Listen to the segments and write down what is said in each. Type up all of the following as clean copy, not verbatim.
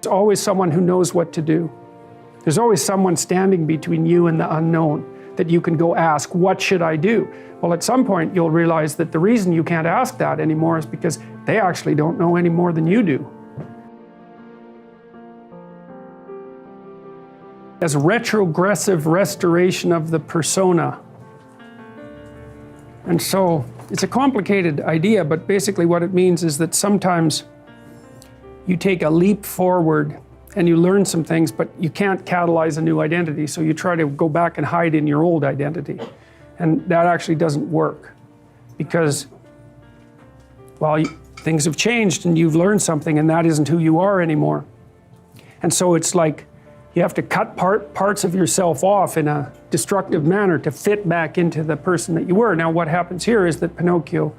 There's always someone who knows what to do. There's always someone standing between you and the unknown that you can go ask, what should I do? Well, at some point you'll realize that the reason you can't ask that anymore is because they actually don't know any more than you do. As retrogressive restoration of the persona. And so it's a complicated idea, but basically what it means is that sometimes you take a leap forward and you learn some things, but you can't catalyze a new identity, so you try to go back and hide in your old identity. And that actually doesn't work because, well, things have changed and you've learned something and that isn't who you are anymore. And so it's like you have to cut parts of yourself off in a destructive manner to fit back into the person that you were. Now what happens here is that Pinocchio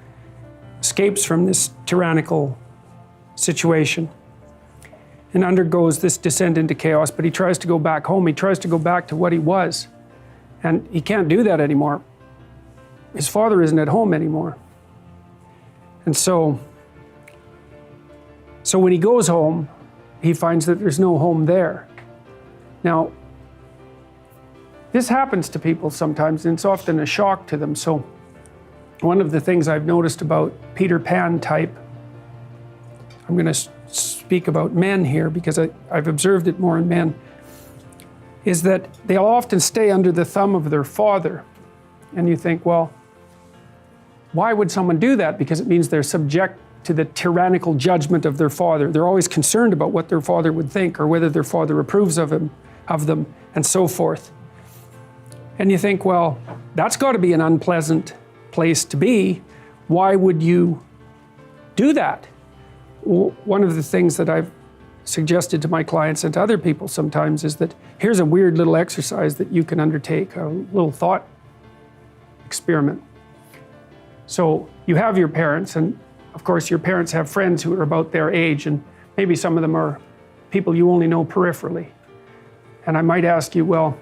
escapes from this tyrannical situation and undergoes this descent into chaos, but he tries to go back home. He tries to go back to what he was. And he can't do that anymore. His father isn't at home anymore. And so when he goes home, he finds that there's no home there. Now, this happens to people sometimes, and it's often a shock to them. So one of the things I've noticed about Peter Pan type, I'm going to speak about men here because I've observed it more in men, is that they'll often stay under the thumb of their father. And you think, well, why would someone do that? Because it means they're subject to the tyrannical judgment of their father. They're always concerned about what their father would think or whether their father approves of them, and so forth. And you think, well, that's got to be an unpleasant place to be. Why would you do that? One of the things that I've suggested to my clients and to other people sometimes is that here's a weird little exercise that you can undertake, a little thought experiment. So you have your parents, and of course your parents have friends who are about their age, and maybe some of them are people you only know peripherally. And I might ask you, well,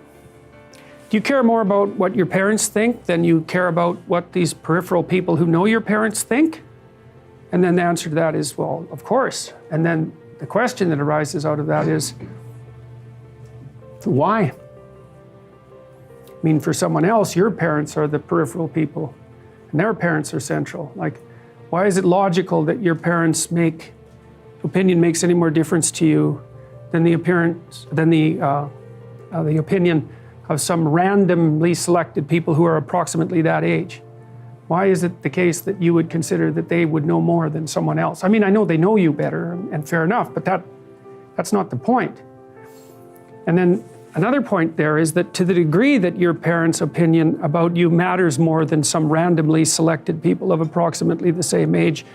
do you care more about what your parents think than you care about what these peripheral people who know your parents think? And then the answer to that is, well, of course. And then the question that arises out of that is, why? I mean, for someone else, your parents are the peripheral people, and their parents are central. Like, why is it logical that your parents' opinion makes any more difference to you than the opinion of some randomly selected people who are approximately that age? Why is it the case that you would consider that they would know more than someone else? I mean, I know they know you better, and fair enough, but that's not the point. And then another point there is that to the degree that your parents' opinion about you matters more than some randomly selected people of approximately the same age,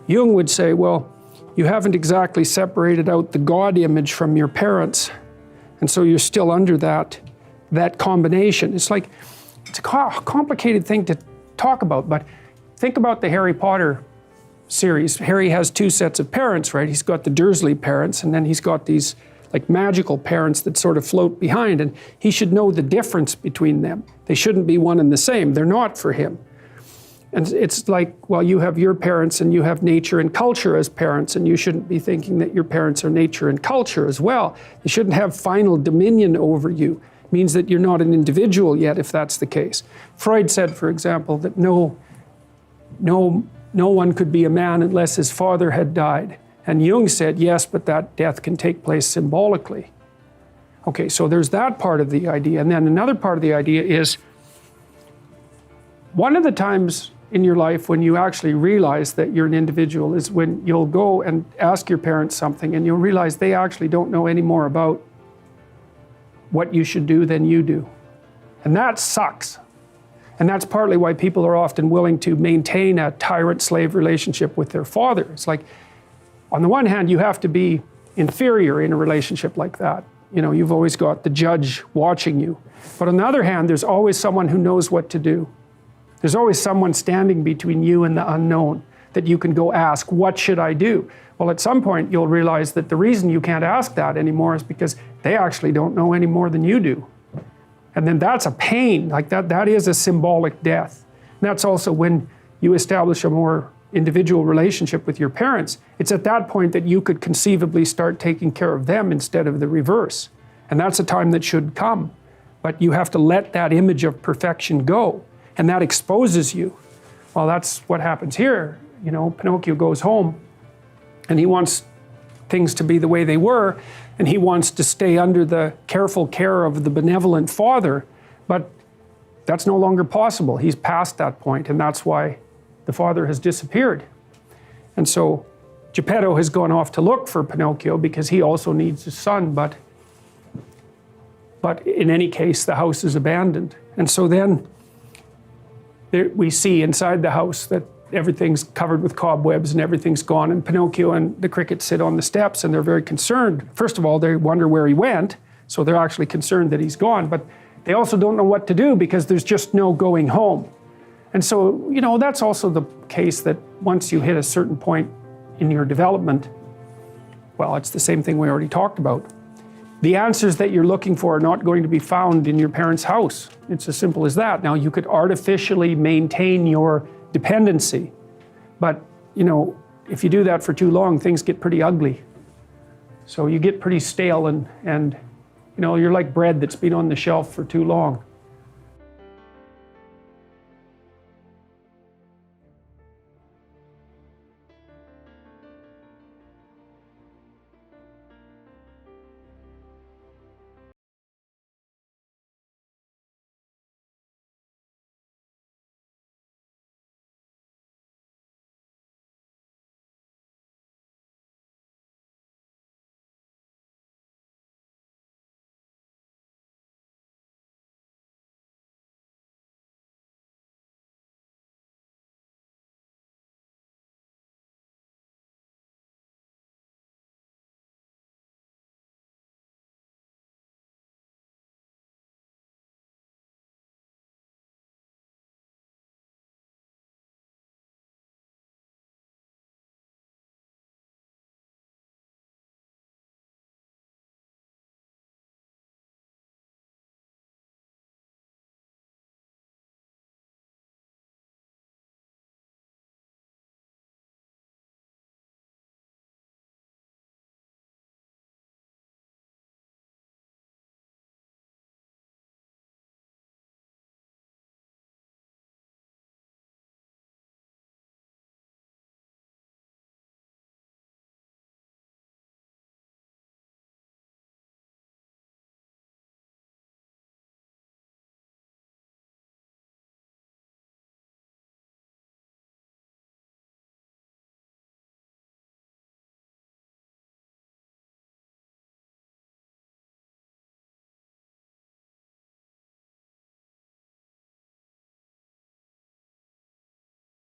Jung would say, well, you haven't exactly separated out the God image from your parents, and so you're still under that combination. It's like, it's a complicated thing to talk about, but think about the Harry Potter series. Harry has two sets of parents, right? He's got the Dursley parents, and then he's got these like magical parents that sort of float behind, and he should know the difference between them. They shouldn't be one and the same. They're not for him. And it's like, well, you have your parents and you have nature and culture as parents, and you shouldn't be thinking that your parents are nature and culture as well. They shouldn't have final dominion over you. It means that you're not an individual yet, if that's the case. Freud said, for example, that no one could be a man unless his father had died. And Jung said, yes, but that death can take place symbolically. Okay, so there's that part of the idea. And then another part of the idea is, one of the times in your life when you actually realize that you're an individual is when you'll go and ask your parents something and you'll realize they actually don't know any more about what you should do than you do. And that sucks. And that's partly why people are often willing to maintain a tyrant-slave relationship with their father. It's like, on the one hand, you have to be inferior in a relationship like that. You know, you've always got the judge watching you. But on the other hand, there's always someone who knows what to do. There's always someone standing between you and the unknown that you can go ask, what should I do? Well, at some point, you'll realize that the reason you can't ask that anymore is because they actually don't know any more than you do. And then that's a pain, like that is a symbolic death. And that's also when you establish a more individual relationship with your parents, it's at that point that you could conceivably start taking care of them instead of the reverse. And that's a time that should come. But you have to let that image of perfection go. And that exposes you. Well, that's what happens here. You know, Pinocchio goes home and he wants things to be the way they were, and he wants to stay under the careful care of the benevolent father, but that's no longer possible. He's past that point, and that's why the father has disappeared. And so Geppetto has gone off to look for Pinocchio because he also needs his son, but in any case, the house is abandoned. And so then we see inside the house that everything's covered with cobwebs and everything's gone, and Pinocchio and the cricket sit on the steps and they're very concerned. First of all, they wonder where he went, so they're actually concerned that he's gone, but they also don't know what to do because there's just no going home. And so, you know, that's also the case that once you hit a certain point in your development, well, it's the same thing we already talked about. The answers that you're looking for are not going to be found in your parents' house. It's as simple as that. Now, you could artificially maintain your dependency, but, you know, if you do that for too long, things get pretty ugly. So you get pretty stale and you know, you're like bread that's been on the shelf for too long.